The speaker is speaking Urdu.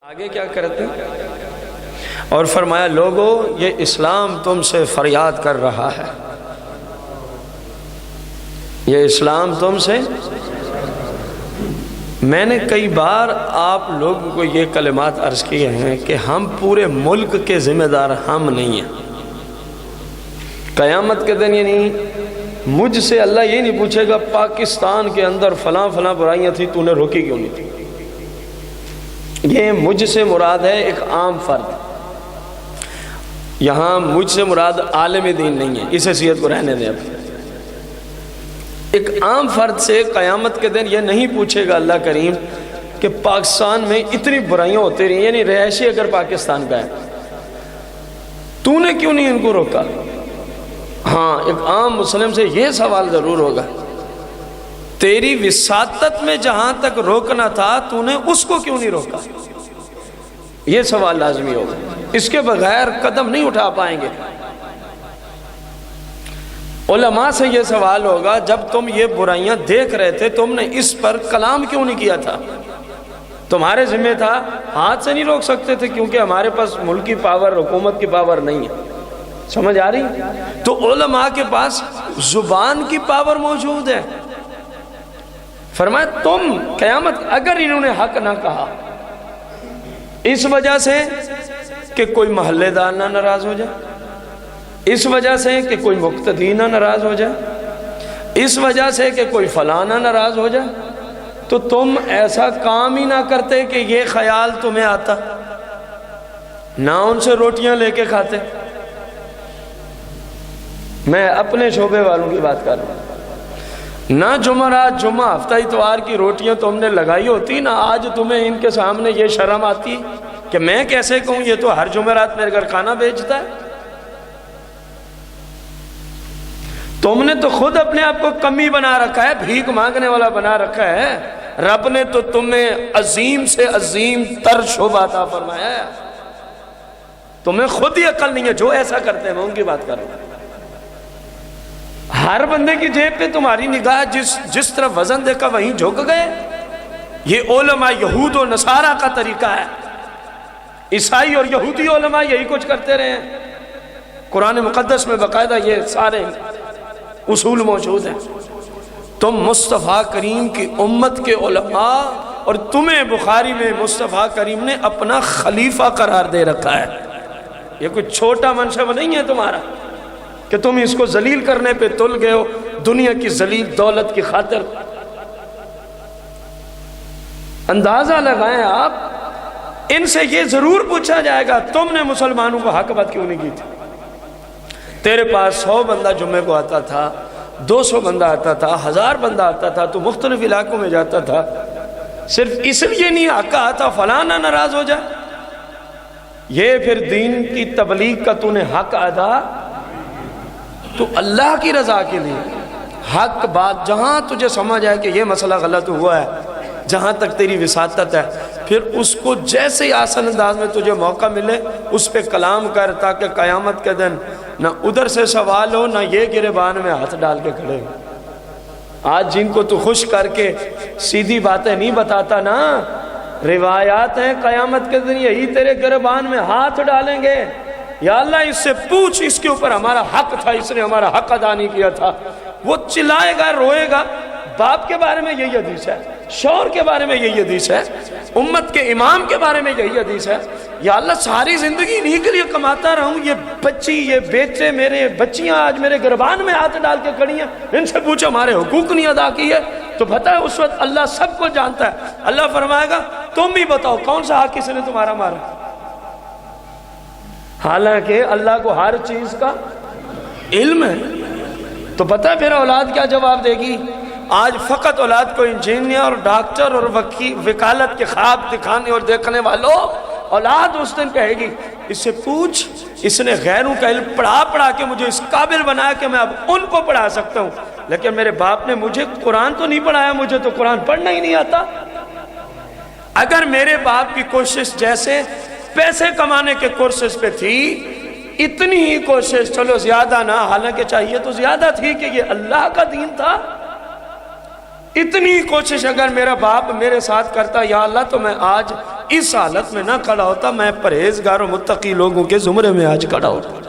آگے کیا کرتے ہیں؟ اور فرمایا لوگو یہ اسلام تم سے فریاد کر رہا ہے، یہ اسلام تم سے۔ میں نے کئی بار آپ لوگوں کو یہ کلمات عرض کیے ہیں کہ ہم پورے ملک کے ذمہ دار ہم نہیں ہیں۔ قیامت کے دن یعنی مجھ سے اللہ یہ نہیں پوچھے گا پاکستان کے اندر فلاں فلاں برائیاں تھی تو نے روکی کیوں نہیں تھی۔ یہ مجھ سے مراد ہے ایک عام فرد، یہاں مجھ سے مراد عالم دین نہیں ہے، اس حیثیت کو رہنے دیں۔ اب ایک عام فرد سے قیامت کے دن یہ نہیں پوچھے گا اللہ کریم کہ پاکستان میں اتنی برائیاں ہوتی رہی، یعنی رہائشی اگر پاکستان کا ہے تو نے کیوں نہیں ان کو روکا۔ ہاں ایک عام مسلم سے یہ سوال ضرور ہوگا تیری وساطت میں جہاں تک روکنا تھا تو نے اس کو کیوں نہیں روکا، یہ سوال لازمی ہوگا، اس کے بغیر قدم نہیں اٹھا پائیں گے۔ علماء سے یہ سوال ہوگا جب تم یہ برائیاں دیکھ رہے تھے تم نے اس پر کلام کیوں نہیں کیا تھا، تمہارے ذمہ تھا، ہاتھ سے نہیں روک سکتے تھے کیونکہ ہمارے پاس ملکی پاور حکومت کی پاور نہیں ہے، سمجھ آ رہی؟ تو علماء کے پاس زبان کی پاور موجود ہے۔ فرمایا تم قیامت اگر انہوں نے حق نہ کہا اس وجہ سے کہ کوئی محلے دار نہ ناراض ہو جائے، اس وجہ سے کہ کوئی مقتدی نہ ناراض ہو جائے، اس وجہ سے کہ کوئی فلاں نہ ناراض ہو جائے، تو تم ایسا کام ہی نہ کرتے کہ یہ خیال تمہیں آتا، نہ ان سے روٹیاں لے کے کھاتے۔ میں اپنے شعبے والوں کی بات کر رہا ہوں، نہ جمعرات جمعہ ہفتہ اتوار کی روٹیاں تم نے لگائی ہوتی، نہ آج تمہیں ان کے سامنے یہ شرم آتی کہ میں کیسے کہوں یہ تو ہر جمعرات میرے گھر کھانا بیچتا ہے۔ تم نے تو خود اپنے آپ کو کمی بنا رکھا ہے، بھیک مانگنے والا بنا رکھا ہے، رب نے تو تمہیں عظیم سے عظیم تر شعبہ عطا فرمایا ہے، تمہیں خود ہی عقل نہیں ہے، جو ایسا کرتے ہیں میں ان کی بات کر رہا ہوں۔ ہر بندے کی جیب پہ تمہاری نگاہ جس طرف وزن دیکھا وہیں جھک گئے۔ یہ علماء یہود و نصارہ کا طریقہ ہے، عیسائی اور یہودی علماء یہی کچھ کرتے رہے ہیں، قرآن مقدس میں باقاعدہ یہ سارے اصول موجود ہیں۔ تم مصطفیٰ کریم کی امت کے علماء اور تمہیں بخاری میں مصطفیٰ کریم نے اپنا خلیفہ قرار دے رکھا ہے، یہ کوئی چھوٹا منصب نہیں ہے تمہارا کہ تم اس کو ذلیل کرنے پہ تل گئے ہو دنیا کی ذلیل دولت کی خاطر۔ اندازہ لگائیں آپ، ان سے یہ ضرور پوچھا جائے گا تم نے مسلمانوں کو حق بات کیوں نہیں کی تھی۔ تیرے پاس 100 بندہ جمعے کو آتا تھا، 200 بندہ آتا تھا، 1000 بندہ آتا تھا، تو مختلف علاقوں میں جاتا تھا، صرف اس لیے نہیں حق آتا فلاں نہ ناراض ہو جائے۔ یہ پھر دین کی تبلیغ کا تو نے حق ادا تو اللہ کی رضا کے لیے حق بات جہاں تجھے سمجھ آئے کہ یہ مسئلہ غلط ہوا ہے، جہاں تک تیری وساطت ہے، پھر اس کو جیسے ہی آسان انداز میں تجھے موقع ملے اس پہ کلام کر، تاکہ قیامت کے دن نہ ادھر سے سوال ہو نہ یہ گریبان میں ہاتھ ڈال کے کھڑے ہو۔ آج جن کو تو خوش کر کے سیدھی باتیں نہیں بتاتا نا، روایات ہیں قیامت کے دن یہی تیرے گریبان میں ہاتھ ڈالیں گے، یا اللہ اس سے پوچھ اس کے اوپر ہمارا حق تھا، اس نے ہمارا حق ادا نہیں کیا تھا۔ وہ چلائے گا، روئے گا۔ باپ کے بارے میں یہی حدیث ہے، شوہر کے بارے میں یہی حدیث ہے، امت کے امام کے بارے میں یہی حدیث ہے، یا اللہ ساری زندگی انہی کے لیے کماتا رہا ہوں، یہ بچی یہ بیٹے میرے بچیاں آج میرے گربان میں ہاتھ ڈال کے کھڑی ہیں، ان سے پوچھو ہمارے حقوق نہیں ادا کیے، تو پتہ ہے اس وقت اللہ سب کو جانتا ہے۔ اللہ فرمائے گا تم بھی بتاؤ کون سا حق کس نے تمہارا مارا، حالانکہ اللہ کو ہر چیز کا علم ہے۔ تو پتہ ہے پھر اولاد کیا جواب دے گی؟ آج فقط اولاد کو انجینئر اور ڈاکٹر اور وکالت کے خواب دکھانے اور دیکھنے والوں، اولاد اس دن کہے گی اس سے پوچھ اس نے غیروں کا علم پڑھا کے مجھے اس قابل بنایا کہ میں اب ان کو پڑھا سکتا ہوں، لیکن میرے باپ نے مجھے قرآن تو نہیں پڑھایا، مجھے تو قرآن پڑھنا ہی نہیں آتا۔ اگر میرے باپ کی کوشش جیسے پیسے کمانے کے کورسز پہ تھی، اتنی ہی کوشش، چلو زیادہ نہ، حالانکہ چاہیے تو زیادہ تھی کہ یہ اللہ کا دین تھا، اتنی کوشش اگر میرا باپ میرے ساتھ کرتا، یا اللہ تو میں آج اس حالت میں نہ کھڑا ہوتا، میں پرہیزگار و متقی لوگوں کے زمرے میں آج کھڑا ہوتا۔